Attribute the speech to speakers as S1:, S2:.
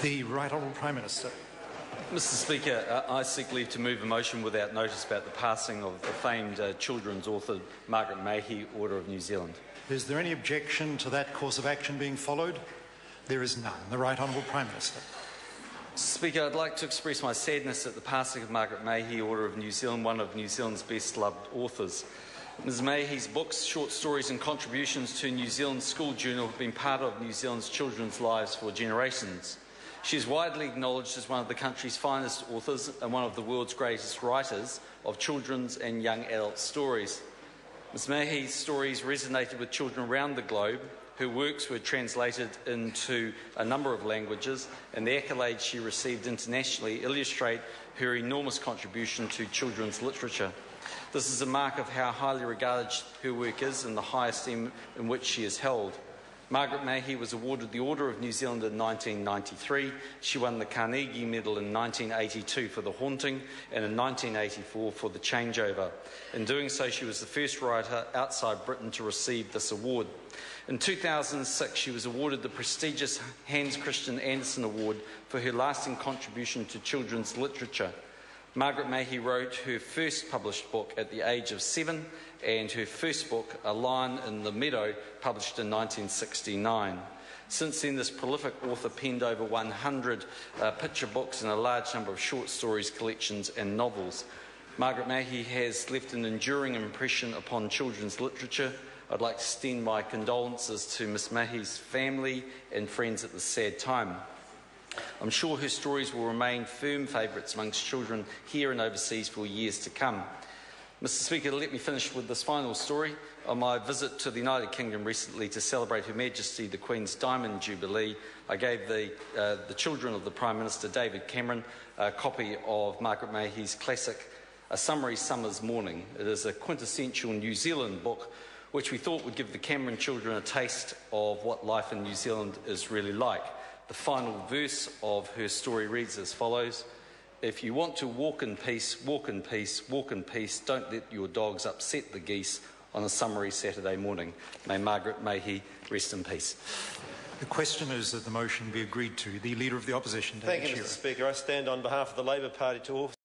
S1: The Right Honourable Prime Minister.
S2: Mr Speaker, I seek leave to move a motion without notice about the passing of the famed children's author Margaret Mahy, Order of New Zealand.
S1: Is there any objection to that course of action being followed? There is none. The Right Honourable Prime Minister.
S2: Mr Speaker, I'd like to express my sadness at the passing of Margaret Mahy, Order of New Zealand, one of New Zealand's best-loved authors. Ms Mahy's books, short stories and contributions to New Zealand's school journal have been part of New Zealand's children's lives for generations. She is widely acknowledged as one of the country's finest authors and one of the world's greatest writers of children's and young adult stories. Ms Mahy's stories resonated with children around the globe. Her works were translated into a number of languages, and the accolades she received internationally illustrate her enormous contribution to children's literature. This is a mark of how highly regarded her work is and the high esteem in which she is held. Margaret Mahy was awarded the Order of New Zealand in 1993. She won the Carnegie Medal in 1982 for The Haunting and in 1984 for The Changeover. In doing so, she was the first writer outside Britain to receive this award. In 2006, she was awarded the prestigious Hans Christian Andersen Award for her lasting contribution to children's literature. Margaret Mahy wrote her first published book at the age of 7, and her first book, A Lion in the Meadow, published in 1969. Since then, this prolific author penned over 100 picture books and a large number of short stories, collections and novels. Margaret Mahy has left an enduring impression upon children's literature. I'd like to extend my condolences to Ms Mahy's family and friends at this sad time. I'm sure her stories will remain firm favourites amongst children here and overseas for years to come. Mr Speaker, let me finish with this final story. On my visit to the United Kingdom recently to celebrate Her Majesty the Queen's Diamond Jubilee, I gave the children of the Prime Minister, David Cameron, a copy of Margaret Mahy's classic, A Summery Summer's Morning. It is a quintessential New Zealand book which we thought would give the Cameron children a taste of what life in New Zealand is really like. The final verse of her story reads as follows: "If you want to walk in peace, walk in peace, walk in peace. Don't let your dogs upset the geese on a summery Saturday morning." May Margaret Mahy rest in peace.
S1: The question is that the motion be agreed to. The Leader of the Opposition, David
S3: Thank you, Mr Speaker. I stand on behalf of the Labor Party to